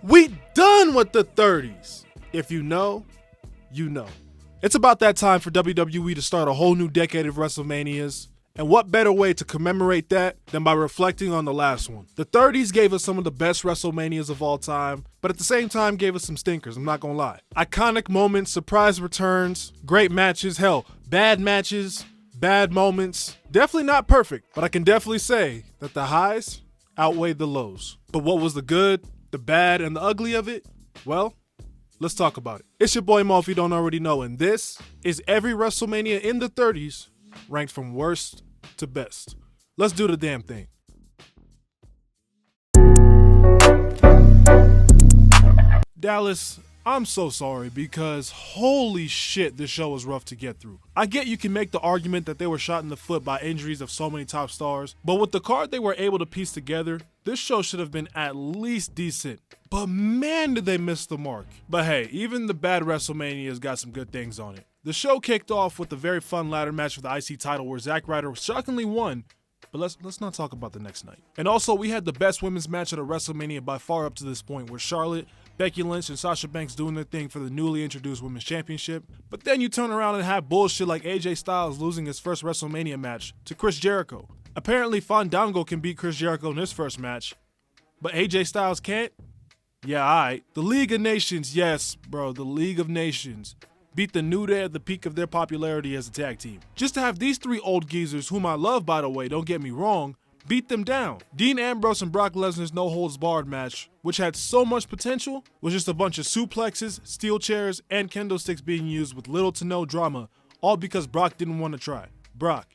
We done with the 30s. If you know, you know. It's about that time for WWE to start a whole new decade of WrestleManias. And what better way to commemorate that than by reflecting on the last one? The 30s gave us some of the best WrestleManias of all time, but at the same time gave us some stinkers, I'm not gonna lie. Iconic moments, surprise returns, great matches, hell, bad matches, bad moments. Definitely not perfect, but I can definitely say that the highs outweighed the lows. But what was the good, the bad, and the ugly of it? Well, let's talk about it. It's your boy Mo if you don't already know, and this is every WrestleMania in the 30s ranked from worst to best. Let's do the damn thing. Dallas, I'm so sorry because holy shit, this show was rough to get through. I get you can make the argument that they were shot in the foot by injuries of so many top stars, but with the card they were able to piece together, this show should have been at least decent. But man, did they miss the mark. But hey, even the bad WrestleManias got some good things on it. The show kicked off with a very fun ladder match for the IC title where Zack Ryder shockingly won, but let's not talk about the next night. And also, we had the best women's match at a WrestleMania by far up to this point, where Charlotte, Becky Lynch, and Sasha Banks doing their thing for the newly introduced Women's Championship. But then you turn around and have bullshit like AJ Styles losing his first WrestleMania match to Chris Jericho. Apparently, Fandango can beat Chris Jericho in his first match, but AJ Styles can't? Yeah, alright. The League of Nations, yes, bro, the League of Nations beat the New Day at the peak of their popularity as a tag team. Just to have these three old geezers, whom I love by the way, don't get me wrong, beat them down. Dean Ambrose and Brock Lesnar's no holds barred match, which had so much potential, was just a bunch of suplexes, steel chairs, and kendo sticks being used with little to no drama, all because Brock didn't want to try. Brock,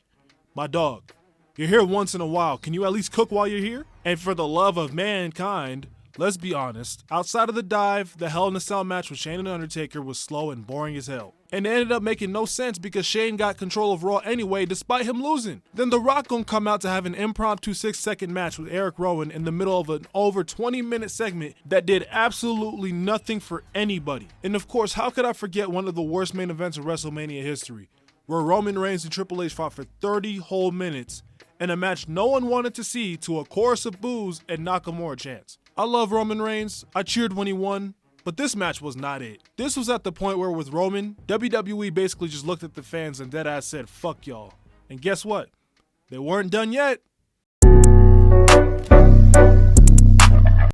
my dog, you're here once in a while, can you at least cook while you're here? And for the love of mankind, let's be honest, outside of the dive, the Hell in a Cell match with Shane and Undertaker was slow and boring as hell. And it ended up making no sense because Shane got control of Raw anyway despite him losing. Then The Rock gonna come out to have an impromptu 6-second match with Eric Rowan in the middle of an over 20-minute segment that did absolutely nothing for anybody. And of course, how could I forget one of the worst main events in WrestleMania history, where Roman Reigns and Triple H fought for 30 whole minutes in a match no one wanted to see to a chorus of boos and Nakamura chants. I love Roman Reigns, I cheered when he won, but this match was not it. This was at the point where with Roman, WWE basically just looked at the fans and deadass said, fuck y'all. And guess what? They weren't done yet.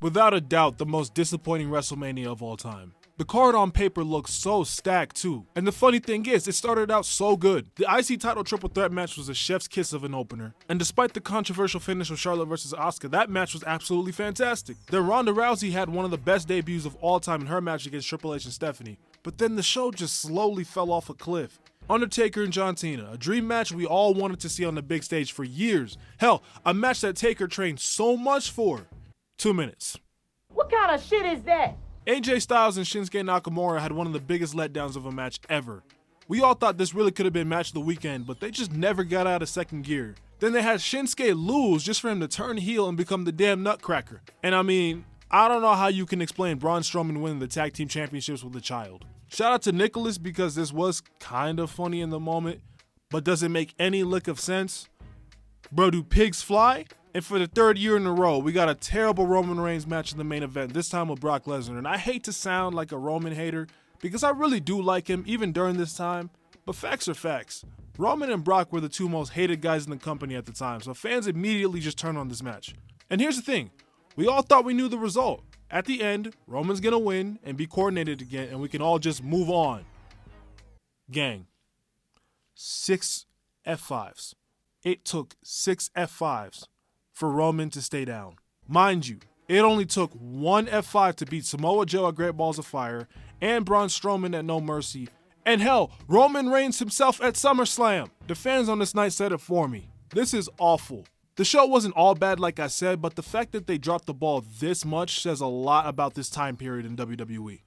Without a doubt, the most disappointing WrestleMania of all time. The card on paper looks so stacked too. And the funny thing is, it started out so good. The IC title triple threat match was a chef's kiss of an opener. And despite the controversial finish of Charlotte vs. Asuka, that match was absolutely fantastic. Then Ronda Rousey had one of the best debuts of all time in her match against Triple H and Stephanie. But then the show just slowly fell off a cliff. Undertaker and John Cena, a dream match we all wanted to see on the big stage for years. Hell, a match that Taker trained so much for. 2 minutes. What kind of shit is that? AJ Styles and Shinsuke Nakamura had one of the biggest letdowns of a match ever. We all thought this really could have been match of the weekend, but they just never got out of second gear. Then they had Shinsuke lose just for him to turn heel and become the damn nutcracker. And I mean, I don't know how you can explain Braun Strowman winning the tag team championships with a child. Shout out to Nicholas because this was kind of funny in the moment, but does it make any lick of sense? Bro, do pigs fly? And for the third year in a row, we got a terrible Roman Reigns match in the main event, this time with Brock Lesnar. And I hate to sound like a Roman hater, because I really do like him, even during this time. But facts are facts. Roman and Brock were the two most hated guys in the company at the time, so fans immediately just turned on this match. And here's the thing, we all thought we knew the result. At the end, Roman's gonna win and be coordinated again, and we can all just move on. Gang, 6 F5s. It took 6 F5s. For Roman to stay down. Mind you, it only took one F5 to beat Samoa Joe at Great Balls of Fire and Braun Strowman at No Mercy, and hell, Roman Reigns himself at SummerSlam. The fans on this night said it for me. This is awful. The show wasn't all bad like I said, but the fact that they dropped the ball this much says a lot about this time period in WWE.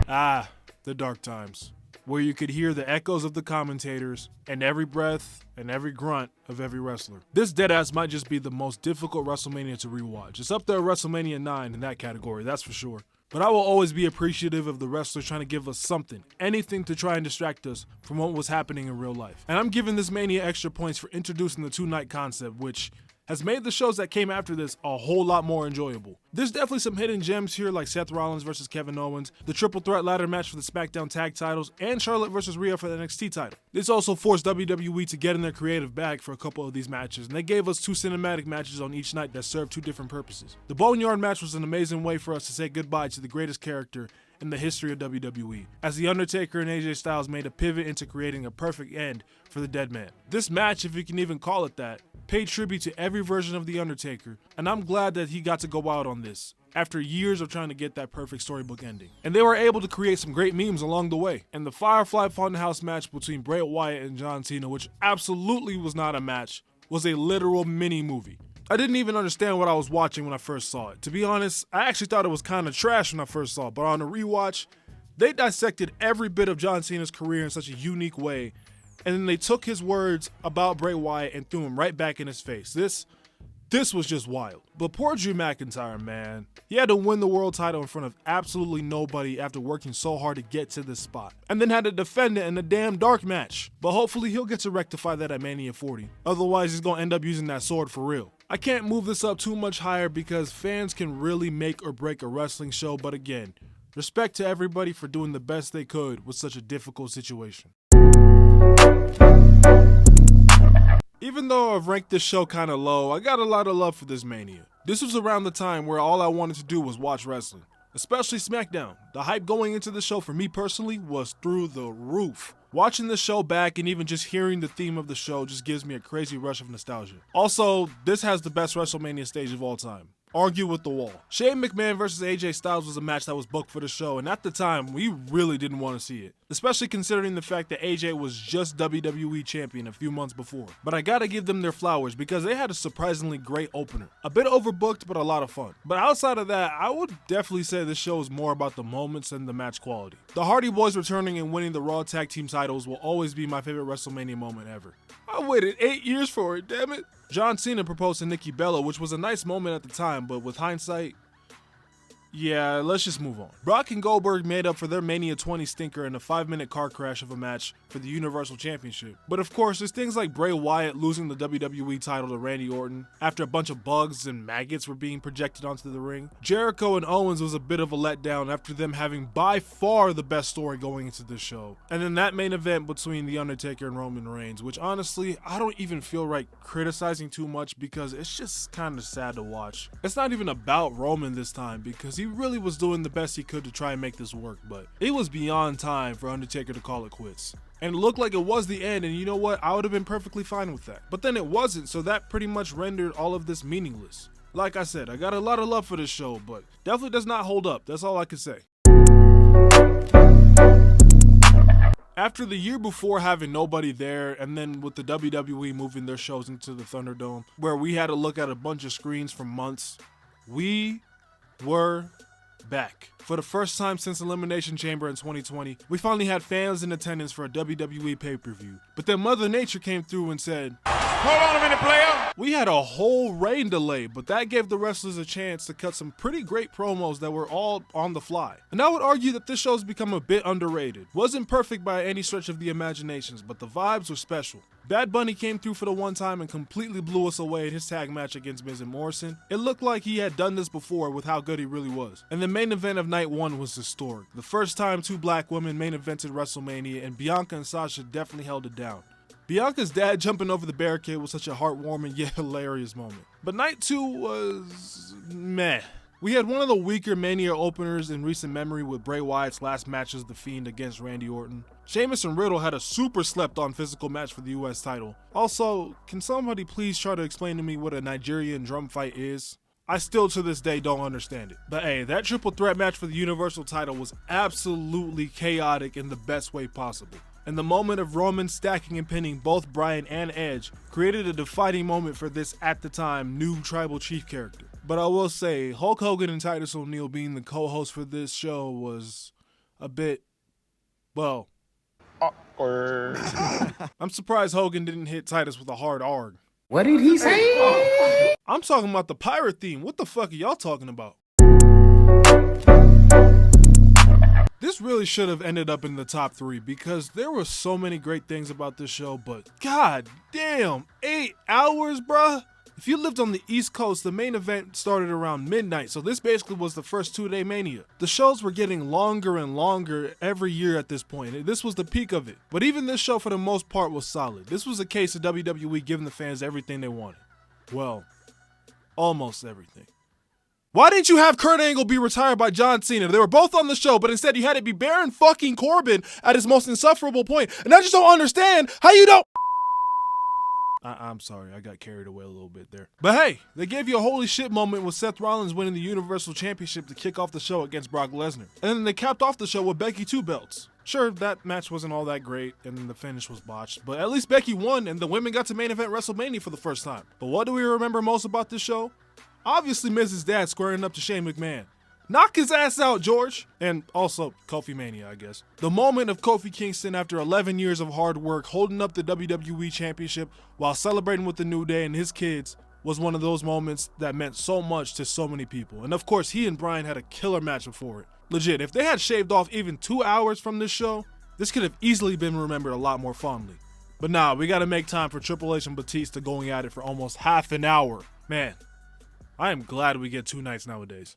Ah, the dark times, where you could hear the echoes of the commentators and every breath and every grunt of every wrestler. This deadass might just be the most difficult WrestleMania to rewatch. It's up there with WrestleMania 9 in that category, that's for sure. But I will always be appreciative of the wrestlers trying to give us something, anything to try and distract us from what was happening in real life. And I'm giving this Mania extra points for introducing the two-night concept, which, has made the shows that came after this a whole lot more enjoyable. There's definitely some hidden gems here like Seth Rollins versus Kevin Owens, the triple threat ladder match for the SmackDown tag titles, and Charlotte versus Rhea for the NXT title. This also forced WWE to get in their creative bag for a couple of these matches, and they gave us 2 cinematic matches on each night that served 2 different purposes. The Boneyard match was an amazing way for us to say goodbye to the greatest character in the history of WWE, as The Undertaker and AJ Styles made a pivot into creating a perfect end for the dead man. This match, if you can even call it that, paid tribute to every version of The Undertaker, and I'm glad that he got to go out on this, after years of trying to get that perfect storybook ending. And they were able to create some great memes along the way. And the Firefly Funhouse match between Bray Wyatt and John Cena, which absolutely was not a match, was a literal mini-movie. I didn't even understand what I was watching when I first saw it. To be honest, I actually thought it was kind of trash when I first saw it, but on a rewatch, they dissected every bit of John Cena's career in such a unique way, and then they took his words about Bray Wyatt and threw him right back in his face. This was just wild. But poor Drew McIntyre, man. He had to win the world title in front of absolutely nobody after working so hard to get to this spot. And then had to defend it in a damn dark match. But hopefully he'll get to rectify that at Mania 40. Otherwise he's gonna end up using that sword for real. I can't move this up too much higher because fans can really make or break a wrestling show, but again, respect to everybody for doing the best they could with such a difficult situation. Even though I've ranked this show kinda low, I got a lot of love for this Mania. This was around the time where all I wanted to do was watch wrestling, especially SmackDown. The hype going into the show for me personally was through the roof. Watching the show back and even just hearing the theme of the show just gives me a crazy rush of nostalgia. Also, this has the best WrestleMania stage of all time. Argue with the wall. Shane McMahon versus AJ Styles was a match that was booked for the show, and at the time, we really didn't want to see it. Especially considering the fact that AJ was just WWE champion a few months before. But I gotta give them their flowers because they had a surprisingly great opener. A bit overbooked, but a lot of fun. But outside of that, I would definitely say this show is more about the moments than the match quality. The Hardy Boys returning and winning the Raw Tag Team titles will always be my favorite WrestleMania moment ever. I waited 8 years for it, damn it. John Cena proposed to Nikki Bella, which was a nice moment at the time, but with hindsight, yeah, let's just move on. Brock and Goldberg made up for their Mania 20 stinker in a 5-minute car crash of a match for the Universal Championship. But of course, there's things like Bray Wyatt losing the WWE title to Randy Orton after a bunch of bugs and maggots were being projected onto the ring. Jericho and Owens was a bit of a letdown after them having by far the best story going into this show. And then that main event between The Undertaker and Roman Reigns, which honestly, I don't even feel right criticizing too much because it's just kind of sad to watch. It's not even about Roman this time because he really was doing the best he could to try and make this work, but it was beyond time for Undertaker to call it quits. And it looked like it was the end, and you know what? I would have been perfectly fine with that. But then it wasn't, so that pretty much rendered all of this meaningless. Like I said, I got a lot of love for this show, but definitely does not hold up. That's all I can say. After the year before having nobody there, and then with the WWE moving their shows into the Thunderdome, where we had to look at a bunch of screens for months, we were back. For the first time since Elimination Chamber in 2020, we finally had fans in attendance for a WWE pay-per-view. But then Mother Nature came through and said, "Hold on a minute, player." We had a whole rain delay, but that gave the wrestlers a chance to cut some pretty great promos that were all on the fly. And I would argue that this show's become a bit underrated. Wasn't perfect by any stretch of the imaginations, but the vibes were special. Bad Bunny came through for the one time and completely blew us away in his tag match against Miz and Morrison. It looked like he had done this before with how good he really was. And the main event of night one was historic. The first time 2 black women main evented WrestleMania, and Bianca and Sasha definitely held it down. Bianca's dad jumping over the barricade was such a heartwarming yet hilarious moment. But night 2 was meh. We had one of the weaker Mania openers in recent memory with Bray Wyatt's last match as The Fiend against Randy Orton. Sheamus and Riddle had a super slept-on physical match for the US title. Also, can somebody please try to explain to me what a Nigerian drum fight is? I still to this day don't understand it. But hey, that triple threat match for the Universal title was absolutely chaotic in the best way possible. And the moment of Roman stacking and pinning both Bryan and Edge created a defining moment for this, at the time, new Tribal Chief character. But I will say, Hulk Hogan and Titus O'Neil being the co-host for this show was a bit, well, awkward. I'm surprised Hogan didn't hit Titus with a hard arg. What did he say? I'm talking about the pirate theme. What the fuck are y'all talking about? This really should have ended up in the top 3 because there were so many great things about this show, but god damn, 8 hours, bruh? If you lived on the East Coast, the main event started around midnight, so this basically was the first 2-day Mania. The shows were getting longer and longer every year at this point. This was the peak of it. But even this show for the most part was solid. This was a case of WWE giving the fans everything they wanted. Well, almost everything. Why didn't you have Kurt Angle be retired by John Cena? They were both on the show, but instead you had it be Baron fucking Corbin at his most insufferable point. And I just don't understand how you don't... I'm sorry, I got carried away a little bit there. But hey, they gave you a holy shit moment with Seth Rollins winning the Universal Championship to kick off the show against Brock Lesnar. And then they capped off the show with Becky 2 belts. Sure, that match wasn't all that great, and then the finish was botched, but at least Becky won, and the women got to main event WrestleMania for the first time. But what do we remember most about this show? Obviously Mrs. Dad squaring up to Shane McMahon. Knock his ass out, George! And also, Kofi Mania, I guess. The moment of Kofi Kingston after 11 years of hard work holding up the WWE Championship while celebrating with the New Day and his kids was one of those moments that meant so much to so many people. And of course, he and Bryan had a killer match before it. Legit, if they had shaved off even 2 hours from this show, this could have easily been remembered a lot more fondly. But nah, we gotta make time for Triple H and Batista going at it for almost half an hour. Man, I am glad we get 2 nights nowadays.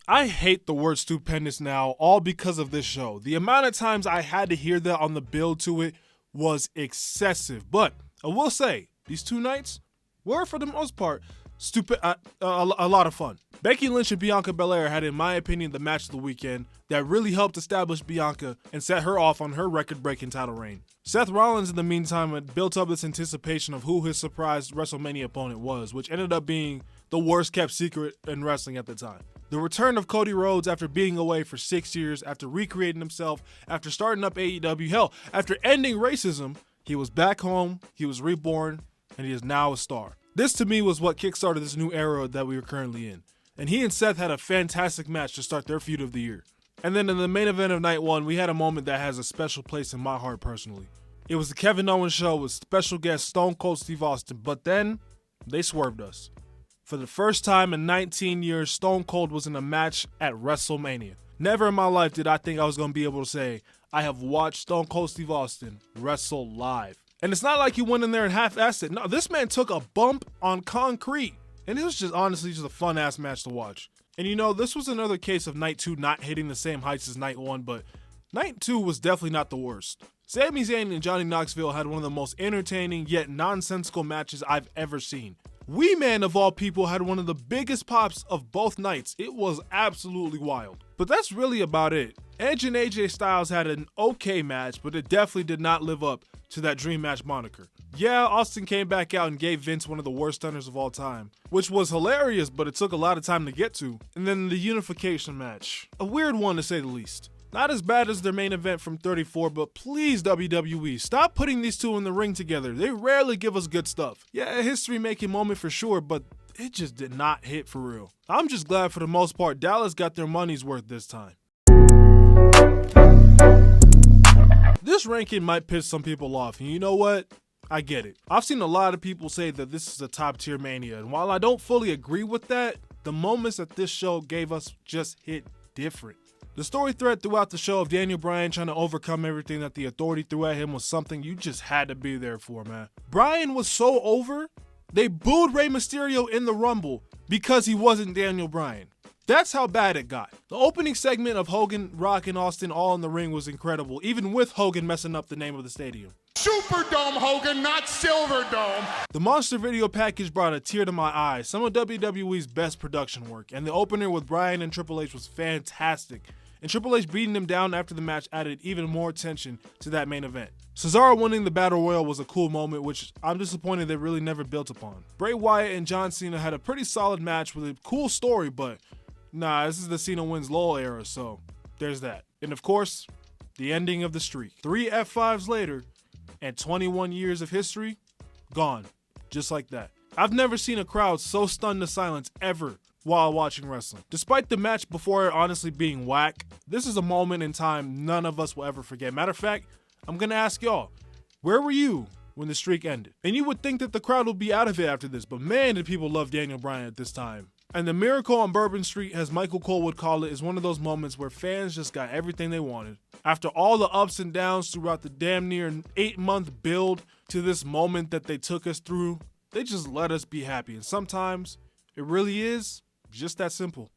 I hate the word stupendous now, all because of this show. The amount of times I had to hear that on the build to it was excessive. But I will say, these 2 nights were, for the most part, a lot of fun. Becky Lynch and Bianca Belair had, in my opinion, the match of the weekend that really helped establish Bianca and set her off on her record-breaking title reign. Seth Rollins, in the meantime, had built up this anticipation of who his surprise WrestleMania opponent was, which ended up being the worst-kept secret in wrestling at the time. The return of Cody Rhodes after being away for 6 years, after recreating himself, after starting up AEW, hell, after ending racism, he was back home, he was reborn, and he is now a star. This, to me, was what kickstarted this new era that we are currently in. And he and Seth had a fantastic match to start their feud of the year. And then in the main event of night 1, we had a moment that has a special place in my heart personally. It was the Kevin Owens show with special guest Stone Cold Steve Austin, but then they swerved us. For the first time in 19 years, Stone Cold was in a match at WrestleMania. Never in my life did I think I was going to be able to say, I have watched Stone Cold Steve Austin wrestle live. And it's not like he went in there and half-assed it. No, this man took a bump on concrete. And it was just honestly just a fun-ass match to watch. And you know, this was another case of night 2 not hitting the same heights as night 1, but night 2 was definitely not the worst. Sami Zayn and Johnny Knoxville had one of the most entertaining yet nonsensical matches I've ever seen. Wee Man, of all people, had one of the biggest pops of both nights. It was absolutely wild. But that's really about it. Edge and AJ Styles had an okay match, but it definitely did not live up to that dream match moniker. Yeah, Austin came back out and gave Vince one of the worst stunners of all time, which was hilarious, but it took a lot of time to get to. And then the unification match. A weird one to say the least. Not as bad as their main event from 34, but please WWE, stop putting these two in the ring together. They rarely give us good stuff. Yeah, a history-making moment for sure, but it just did not hit for real. I'm just glad for the most part Dallas got their money's worth this time. This ranking might piss some people off, and you know what? I get it. I've seen a lot of people say that this is a top-tier Mania, and while I don't fully agree with that, the moments that this show gave us just hit different. The story thread throughout the show of Daniel Bryan trying to overcome everything that the Authority threw at him was something you just had to be there for, man. Bryan was so over, they booed Rey Mysterio in the Rumble because he wasn't Daniel Bryan. That's how bad it got. The opening segment of Hogan, Rock, and Austin all in the ring was incredible, even with Hogan messing up the name of the stadium. Superdome, Hogan, not Silverdome. The Monster video package brought a tear to my eye, some of WWE's best production work, and the opener with Bryan and Triple H was fantastic. And Triple H beating him down after the match added even more tension to that main event. Cesaro winning the Battle Royal was a cool moment, which I'm disappointed they really never built upon. Bray Wyatt and John Cena had a pretty solid match with a cool story, but nah, this is the Cena wins Lowell era, so there's that. And of course, the ending of the streak. 3 F5s later, and 21 years of history, gone. Just like that. I've never seen a crowd so stunned to silence ever while watching wrestling. Despite the match before it honestly being whack, this is a moment in time none of us will ever forget. Matter of fact, I'm gonna ask y'all, where were you when the streak ended? And you would think that the crowd would be out of it after this, but man did people love Daniel Bryan at this time. And the miracle on Bourbon Street, as Michael Cole would call it, is one of those moments where fans just got everything they wanted. After all the ups and downs throughout the damn near 8-month build to this moment that they took us through, they just let us be happy. And sometimes it really is just that simple.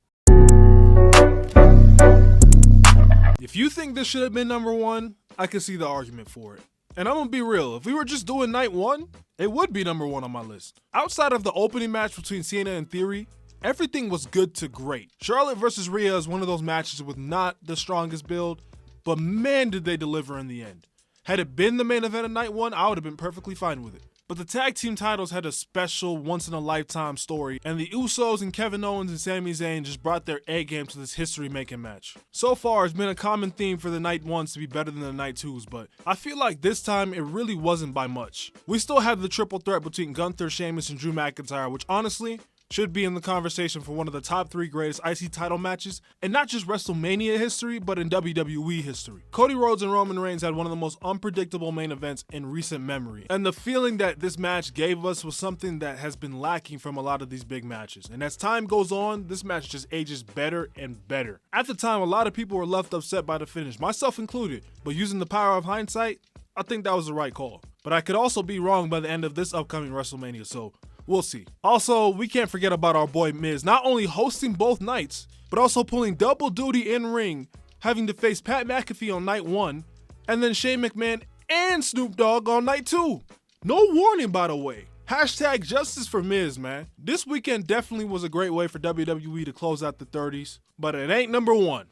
If you think this should have been number one, I can see the argument for it. And I'm gonna be real, if we were just doing night one, it would be number one on my list. Outside of the opening match between Cena and Theory, everything was good to great. Charlotte versus Rhea is one of those matches with not the strongest build, but man did they deliver in the end. Had it been the main event of night one, I would have been perfectly fine with it. But the tag team titles had a special once-in-a-lifetime story, and the Usos and Kevin Owens and Sami Zayn just brought their A game to this history-making match. So far, it's been a common theme for the night ones to be better than the night twos, but I feel like this time it really wasn't by much. We still have the triple threat between Gunther, Sheamus, and Drew McIntyre, which honestly should be in the conversation for one of the top 3 greatest IC title matches, and not just WrestleMania history, but in WWE history. Cody Rhodes and Roman Reigns had one of the most unpredictable main events in recent memory, and the feeling that this match gave us was something that has been lacking from a lot of these big matches. And as time goes on, this match just ages better and better. At the time, a lot of people were left upset by the finish, myself included, but using the power of hindsight, I think that was the right call. But I could also be wrong by the end of this upcoming WrestleMania, so we'll see. Also, we can't forget about our boy Miz, not only hosting both nights, but also pulling double duty in ring, having to face Pat McAfee on night 1, and then Shane McMahon and Snoop Dogg on night 2. No warning, by the way. Hashtag justice for Miz, man. This weekend definitely was a great way for WWE to close out the 30s, but it ain't number one.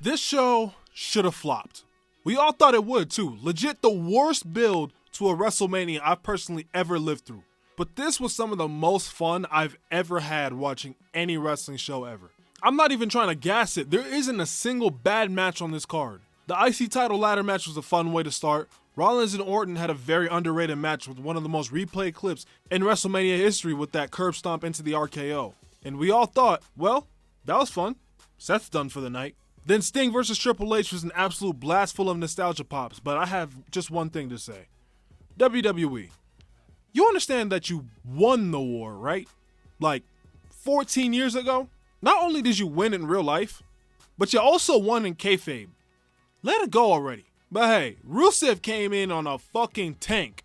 This show should have flopped. We all thought it would too. Legit the worst build to a WrestleMania I've personally ever lived through. But this was some of the most fun I've ever had watching any wrestling show ever. I'm not even trying to gas it. There isn't a single bad match on this card. The IC title ladder match was a fun way to start. Rollins and Orton had a very underrated match with one of the most replayed clips in WrestleMania history with that curb stomp into the RKO. And we all thought, well, that was fun. Seth's done for the night. Then Sting versus Triple H was an absolute blast full of nostalgia pops, but I have just one thing to say. WWE, you understand that you won the war, right? Like 14 years ago? Not only did you win in real life, but you also won in kayfabe. Let it go already. But hey, Rusev came in on a fucking tank.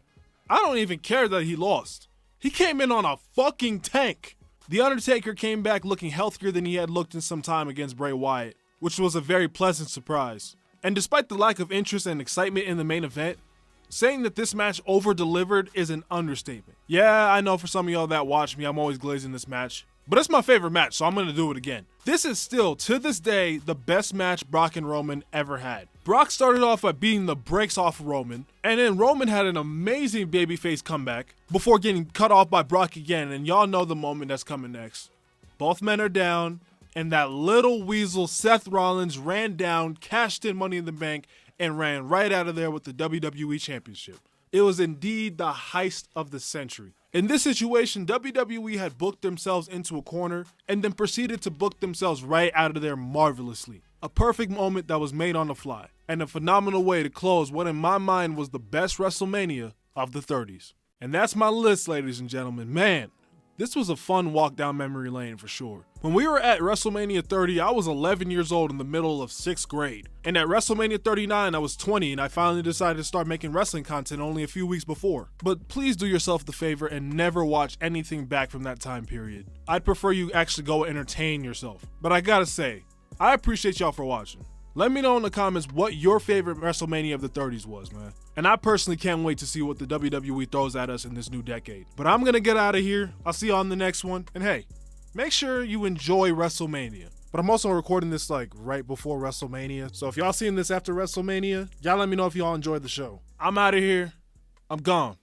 I don't even care that he lost. He came in on a fucking tank. The Undertaker came back looking healthier than he had looked in some time against Bray Wyatt, which was a very pleasant surprise. And despite the lack of interest and excitement in the main event, saying that this match over-delivered is an understatement. Yeah, I know for some of y'all that watch me, I'm always glazing this match, but it's my favorite match, so I'm gonna do it again. This is still, to this day, the best match Brock and Roman ever had. Brock started off by beating the brakes off Roman, and then Roman had an amazing babyface comeback before getting cut off by Brock again, and y'all know the moment that's coming next. Both men are down, and that little weasel Seth Rollins ran down, cashed in Money in the Bank, and ran right out of there with the WWE Championship. It was indeed the heist of the century. In this situation, WWE had booked themselves into a corner and then proceeded to book themselves right out of there marvelously. A perfect moment that was made on the fly, and a phenomenal way to close what in my mind was the best WrestleMania of the 30s. And that's my list, ladies and gentlemen. Man, this was a fun walk down memory lane for sure. When we were at WrestleMania 30, I was 11 years old in the middle of 6th grade. And at WrestleMania 39, I was 20 and I finally decided to start making wrestling content only a few weeks before. But please do yourself the favor and never watch anything back from that time period. I'd prefer you actually go entertain yourself. But I gotta say, I appreciate y'all for watching. Let me know in the comments what your favorite WrestleMania of the 30s was, man. And I personally can't wait to see what the WWE throws at us in this new decade. But I'm gonna get out of here. I'll see you on the next one. And hey, make sure you enjoy WrestleMania. But I'm also recording this like right before WrestleMania. So if y'all seeing this after WrestleMania, y'all let me know if y'all enjoyed the show. I'm out of here. I'm gone.